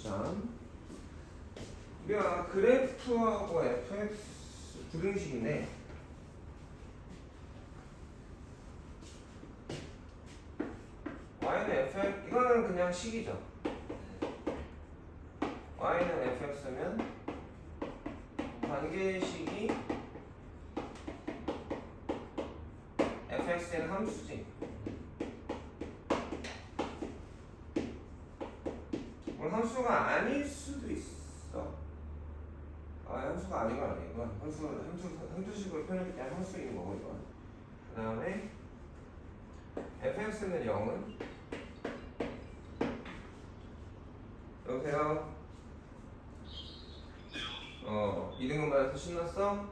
자, 우리가 그래프하고 fx 부등식인데 y는 fx 이거는 그냥 식이죠. y는 fx면 관계식이 fx는 함수지. 물론 함수가 아닐 수도 있어. 함수가 아닌 건 아니고 함수식으로 표현했기 때문에 함수인 거고 이건. 그 다음에 fx는 0은 여보세요? 이등급 받아서 신났어?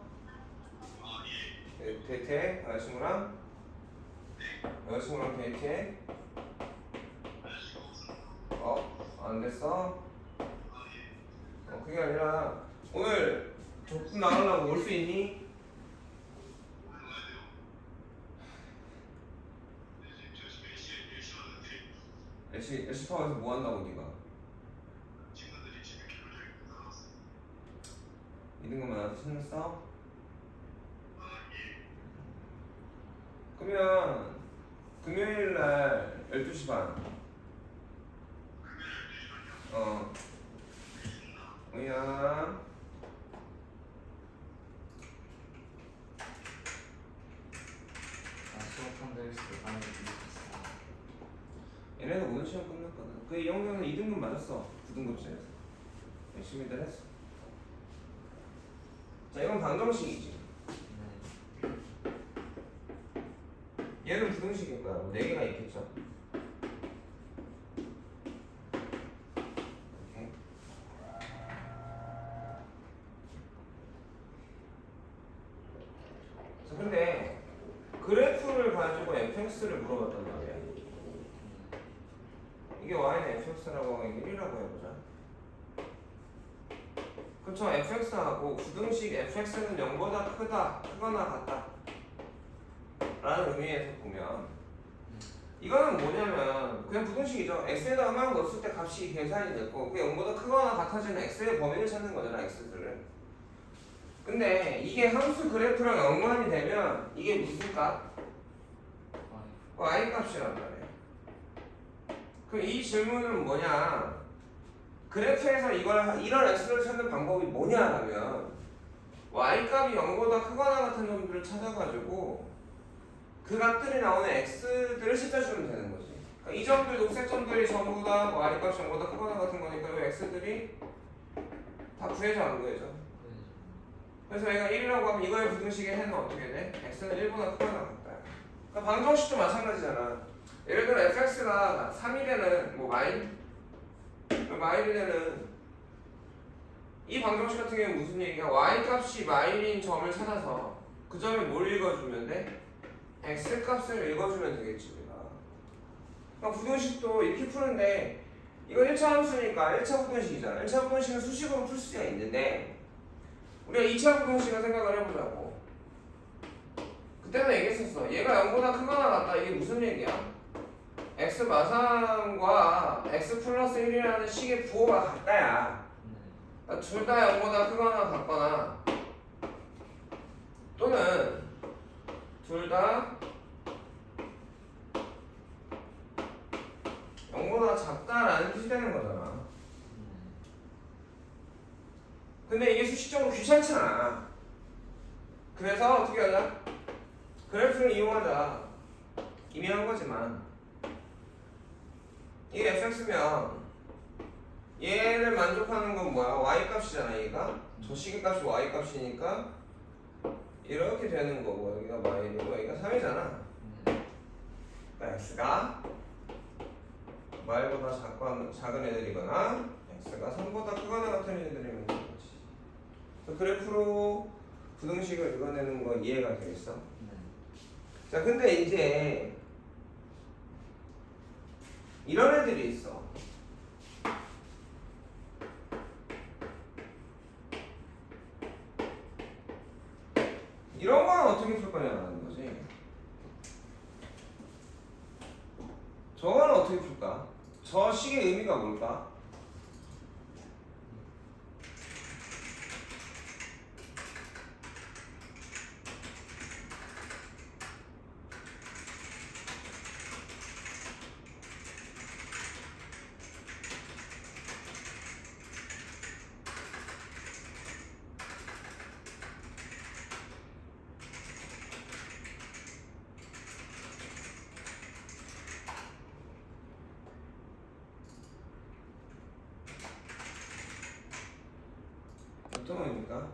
데이트해? 여자친구랑 데이트해? 안 됐어? 그게 아니라 오늘 적금 나가려고 올 수 있니? LC파워에서 뭐 한다고 니가? 이등급만 나서 신났어? 그러면 금요일날 12시 반 뭐야? 얘네도 오늘 시험 끝났거든. 그 영역은 2등급 맞았어. 9등급제에서 열심히들 했어. 자, 이건 방정식이지. 얘는 부등식일 거야. 4개가 있겠죠. 오케이. 자, 근데 그래프를 가지고 fx를 물어봤단 말이야. 이게 y는 fx라고 하고 이게 1이라고 해보자. 그렇죠. fx하고 부등식 fx는 0보다 크거나 같다 라는 의미에서 보면 이거는 뭐냐면 그냥 부등식이죠. x에다 만 넣었을 때 값이 계산이 됐고 그게 0보다 크거나 같아지는 x의 범위를 찾는 거잖아. x들을. 근데 이게 함수 그래프랑 연관이 되면 이게 무슨 값? y 값이란 말이에요. 그럼 이 질문은 뭐냐? 그래프에서 이런 x를 찾는 방법이 뭐냐라면 y 값이 0보다 크거나 같은 놈들을 찾아가지고 그 값들이 나오는 x들을 씻어주면 되는 거지. 그러니까 이 점들, 녹색 점들이 전부 다 y 값이 0보다 크거나 같은 거니까 이 x들이 다 구해져 안 구해져. 그래서 얘가 1이라고 하면 이거의 부등식의 해는 어떻게 돼? x는 1보다 크거나 같다. 그러니까 방정식도 마찬가지잖아. 예를 들어 fx가 3일에는 뭐 마일에는 이 방정식 같은 경우는 무슨 얘기야? y값이 마일인 점을 찾아서 그 점에 뭘 읽어주면 돼? x값을 읽어주면 되겠지 우리가. 그러니까 부등식도 이렇게 푸는데 이건 1차 함수니까 1차 부등식이잖아. 1차 부등식은 수식으로 풀 수가 있는데 우리가 2차 부등식을 생각을 해보자고. 그때는 얘기했었어. 얘가 0보다 크거나 같다. 이게 무슨 얘기야? x 마상과 x 플러스 1이라는 식의 부호가 같다야. 그러니까 둘 다 0보다 크거나 같거나 또는 둘 다 0보다 작다라는 뜻이 되는 거잖아. 근데 이게 수식적으로 귀찮잖아. 그래서 어떻게 하자? 그래프를 이용하자. 이미 한 거지만 이게 fx면 얘를 만족하는 건 뭐야? y 값이잖아. 얘가 저 식의 값이 y 값이니까 이렇게 되는 거고 여기가 마일이고 여기가 3이잖아. 그러니까 x가 마일보다 작은 애들이거나 x가 3보다 크거나 같은 애들이면 되는 거지. 그 그래프로 부등식을 읽어내는 거 이해가 되겠어? 자, 근데 이제 이런 애들이 있어. 이런 건 어떻게 풀 거냐는 거지. 저거는 어떻게 풀까? 저 식의 의미가 뭘까? 몇부터 넣으니까?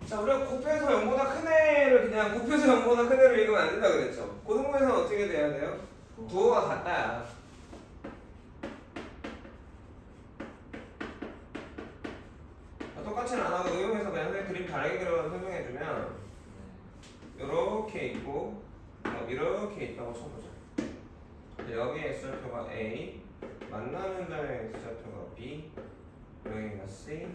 자, 우리가 곱해서 0보다 큰 애를 그냥 곱해서 0보다 큰 애를 읽으면 안 된다 그랬죠. 고등부에서는 어떻게 돼야 돼요? 부호가 같다야. 똑같이는 안 하고 응용해서 그냥 선생님 그림 다르게 그려서 설명해주면 이렇게 있고 이렇게 있다고 쳐보자. 여기 X좌표가 A, 만나는 점의 X좌표가 B, 여기가 C,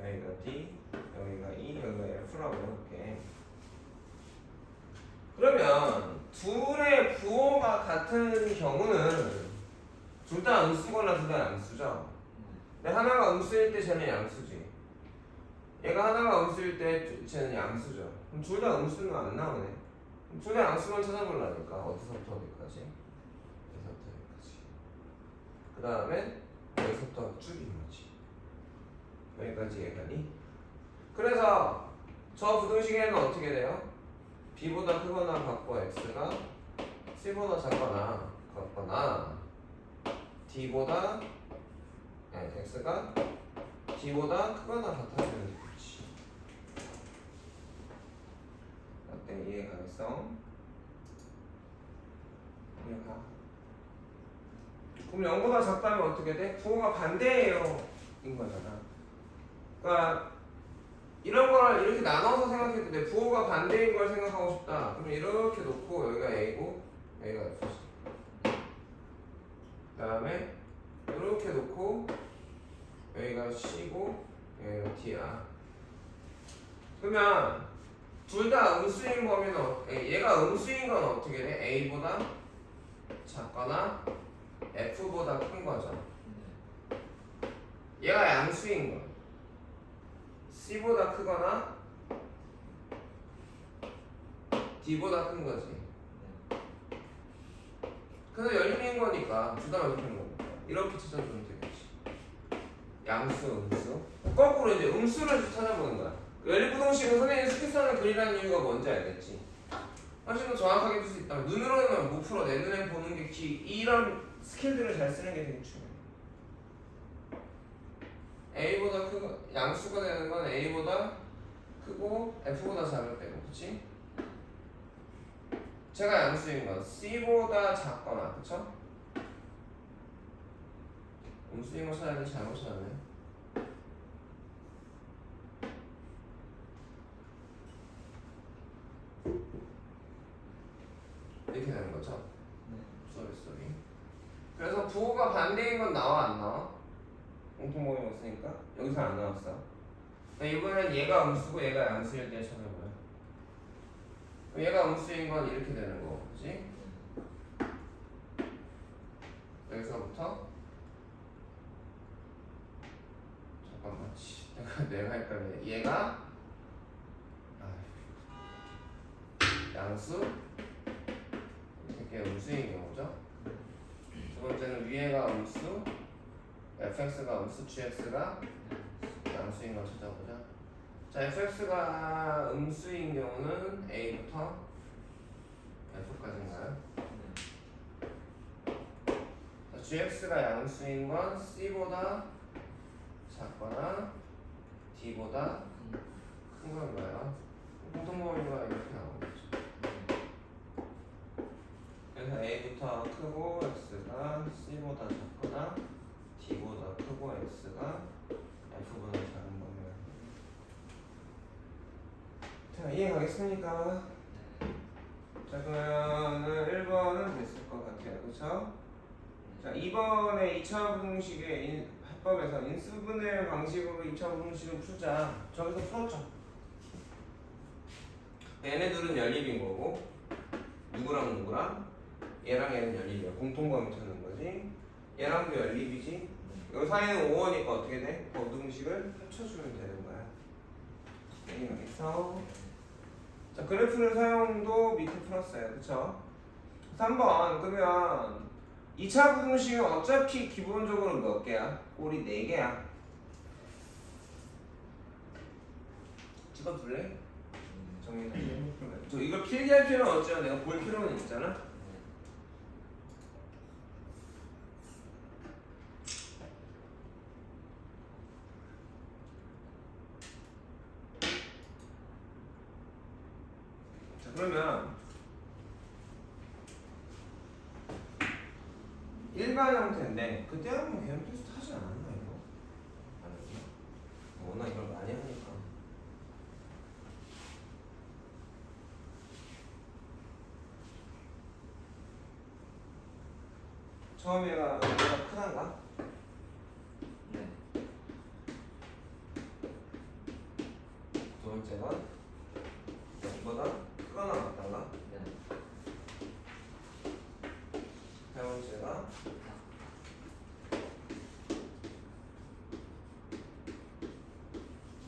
여기가 D, 여기가 E, 여기가 F라고 이렇게. 그러면 둘의 부호가 같은 경우는 둘 다 음수거나 둘 다 양수죠. 근데 하나가 음수일 때 쟤는 양수지. 얘가 하나가 음수일 때 쟤는 양수죠. 그럼 둘 다 음수는 안 나오네. 둘 다 양수만 찾아보려니까 어디서부터 어디까지? 여기서부터 여기까지. 그 다음에 여기서부터 쭉인 거지. 여기까지 얘가니. 그래서 저 부등식에는 어떻게 돼요? b보다 크거나 같고 x가 c보다 작거나 같거나 d보다 x가 d보다 크거나 같아지면 되겠지. 어때? 이해 가능성? 이해가. 그럼 0보다 작다면 어떻게 돼? 부호가 반대예요 인 거잖아. 그러니까 이런 걸 이렇게 나눠서 생각해도 돼. 부호가 반대인 걸 생각하고 싶다. 그럼 이렇게 놓고 여기가 A고 여기가 F지. 그 다음에 이렇게 놓고 여기가 C고 여기가 D야. 그러면 둘 다 음수인 범위는 얘가 음수인 건 어떻게 돼? A보다 작거나 F보다 큰 거죠. 얘가 양수인 건 C보다 크거나 D보다 큰 거지. 그래서 열림인 거니까 둘 다 열림인 거니까 이렇게 찾아보면 되겠지. 양수, 음수. 거꾸로 이제 음수를 찾아보는 거야. 연립부등식은 선생님이 스키스하는 글이라는 이유가 뭔지 알겠지? 훨씬 더 정확하게 풀 수 있다면 눈으로는 못 풀어. 내 눈에 보는 게 이런 스킬들을 잘 쓰는 게 되게 중요해. A보다 크고 양수가 되는 건 A보다 크고 F보다 작을 때고, 그치? 제가 양수인 건 C보다 작거나, 그쵸? 음수인 거 찾았는데 잘못 찾았네. 이렇게 되는 거죠? 쏘리. 그래서 부호가 반대인 건 나와 안 나와? 공통범위 없으니까 여기서 안 나왔어. 이번엔 얘가 음수고 얘가 양수일 때 찾아보자. 얘가 음수인 건 이렇게 되는 거, 그치? 여기서부터 잠깐만, 내가 헷갈리네. 얘가 양수, 이렇게 음수인 경우죠. 두 번째는 위에가 음수, fx가 음수, gx가 양수인 걸 찾아보자. 자, fx가 음수인 경우는 a부터 f까지인가요? 자, gx가 양수인 건 c보다 작거나 d보다 큰 건가요? 공통범위가 이렇게 나오겠죠. 그래서 a부터 크고 x가 c보다 작거나 d보다 크고 x가 f보다 작은 범위가. 자, 이해 가겠습니까? 자, 그러면 1번은 됐을 것 같아요. 그쵸? 자, 2번에 2차 부등식의 합법에서 인수분해 방식으로 2차 부등식을 풀자. 저기서 풀었죠. 얘네들은 연립인 거고 누구랑 누구랑? 얘랑 얘는 연립이야. 공통범위 찾는 거지. 얘랑도 연립이지. 여기 사이는 5원이니까 어떻게 돼? 부등식을 합쳐주면 되는 거야. 여기서 자, 그래프를 사용도 밑에 풀었어요. 그쵸? 3번 그러면 2차 부등식은 어차피 기본적으로 몇 개야? 꼴이 4개야. 집어둘래? 정리해. 저 이걸 필기할 필요는 없지만 내가 볼 필요는 있잖아. 자 그러면 일반 형태인데 그때 한번 개념 테스트 하지 않았나 이거? 아니요. 워낙 이걸 많이 하니까. 처음 얘가 크단가? 네. 두 번째가 0보다 크거나 같단가? 네. 세 번째가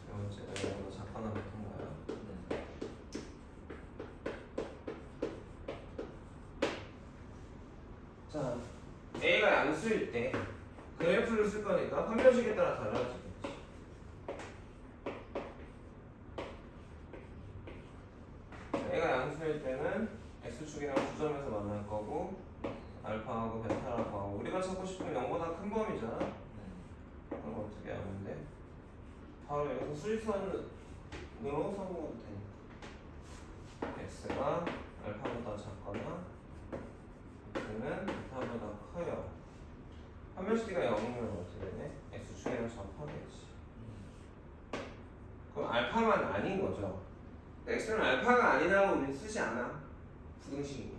세 번째가 0보다 작거나 같은가요? 네. 자, A가 양수일 때 그래프를 쓸 거니까 판별식에 따라 달라지겠지. A가 양수일 때는 X축이랑 9점에서 만날 거고 알파하고 베타라고 하고 우리가 찾고 싶은 0보다 큰 범위잖아. 네. 그럼 어떻게 하면 돼? 바로 여기서 수직선으로 성공해도 되니까 X가 알파보다 작거나 X는 베타보다 커요. 판별식가 0이면 어떻게 되네? X축이랑 접하겠지. 그럼 알파만 아닌 거죠. X는 알파가 아니라고 우리는 쓰지 않아. 부등식이니까.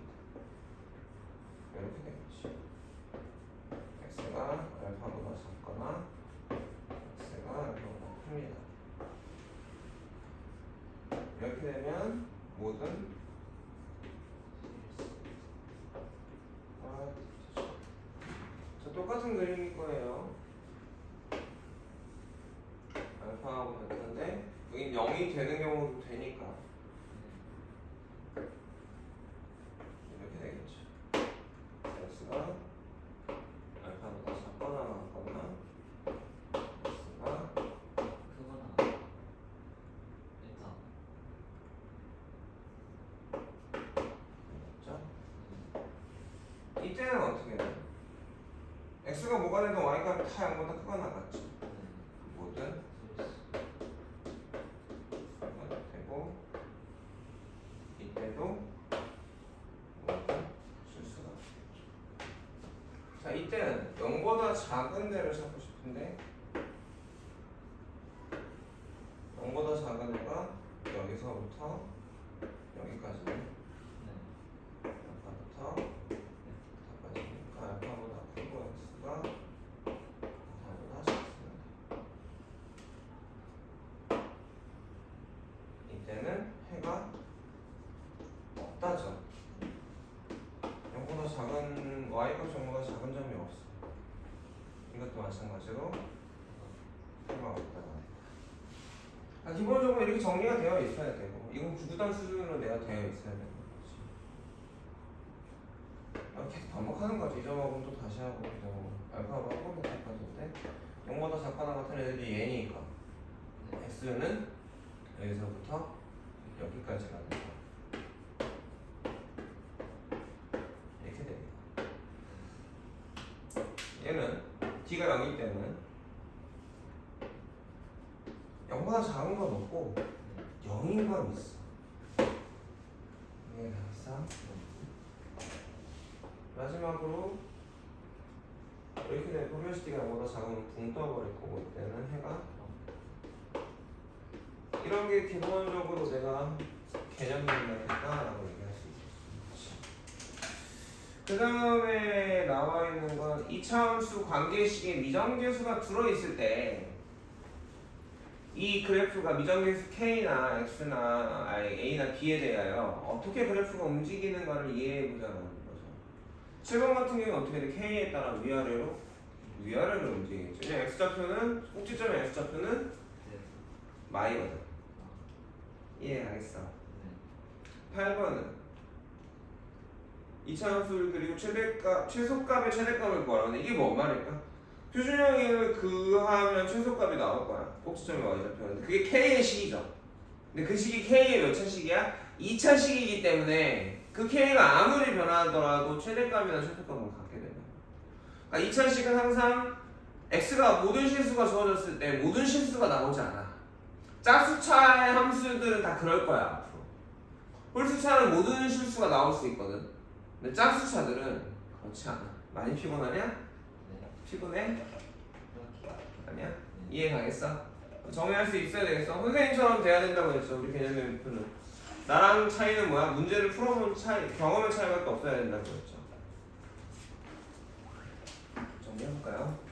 이렇게 되겠지. X가 알파보다 작거나 X가 알파보다 큽니다. 이렇게 되면 모든 자, 똑같은 그림일 거예요. 알파하고 베타인데 여긴 0이 되는 경우도 되니까 이렇게 되겠죠. X가 알파보다 작거나 같거나 X가 크거나 베타. 맞죠? 이때는 어떻게 돼? X가 뭐가 되든 Y가 다 0보다 크거나 같지. 뭐든 되고 이때도 뭐든 실수가 없겠죠. 자 이때는 0보다 작은 데를 찾고 싶은데 0보다 작은 애가 여기서부터 여기까지네. 네. 알파부터 베타까지니까 알파보다 크고 X가 베타보다 작습니다. 이때는 해가 없다죠. 0보다 작은 Y가 0보다 작은 점이 없어. 이것도 마찬가지로 해가 없다. 기본적으로 이렇게 정리가 되어 있어야 되고 이건 구구단 수준으로 내가 되어 있어야 되는 거지. 계속 반복하는 거지. 이 점하고는 또 다시 하고 이 점하고 알파하고 하고 베타까지인데 0보다 작거나 같은 애들이 얘니까 X는 여기서부터 여기까지 가는 거야. 이렇게 됩니다. 얘는 D가 0일 때는 0보다 작은 건 없고 0인 건 있어. 이게 항상 마지막으로 이렇게 되면 판별식이 0보다 작으면 붕 떠버릴 거고 이때는 해가 이런 게 기본적으로 내가 개념이라고 얘기할 수 있어. 그 다음에 나와 있는 건 2차함수 관계식에 미정계수가 들어있을 때 이 그래프가 미정계수 K나 X나 A나 B에 대하여 어떻게 그래프가 움직이는가를 이해해보자는 거죠. 7번 같은 경우는 어떻게 돼? K에 따라 위아래로 움직이겠죠. 그냥 X좌표는 꼭지점의 X좌표는 마이거든. 이해하겠어? 8번은 이차함수를 그리고 최소값의 최대값을 구하라고 하는데 이게 뭔 말일까? 표준형을 하면 최소값이 나올 거야. 꼭지점이 y좌표인데 그게 k의 식이죠. 근데 그 식이 k의 몇 차식이야? 2차식이기 때문에 그 k가 아무리 변하더라도 최대값이나 최소값은 같게 되는 거야. 그러니까 2차식은 항상 x가 모든 실수가 주어졌을 때 모든 실수가 나오지 않아. 짝수차의 함수들은 다 그럴 거야 앞으로. 홀수차는 모든 실수가 나올 수 있거든. 근데 짝수차들은 그렇지 않아. 많이 피곤하냐? 네. 피곤해? 그렇게. 아니야? 이해 가겠어? 정의할 수 있어야 되겠어. 선생님처럼 돼야 된다고 했죠. 우리 개념의 목표는. 나랑 차이는 뭐야? 문제를 풀어본 차이, 경험의 차이밖에 없어야 된다고 했죠. 정리해볼까요?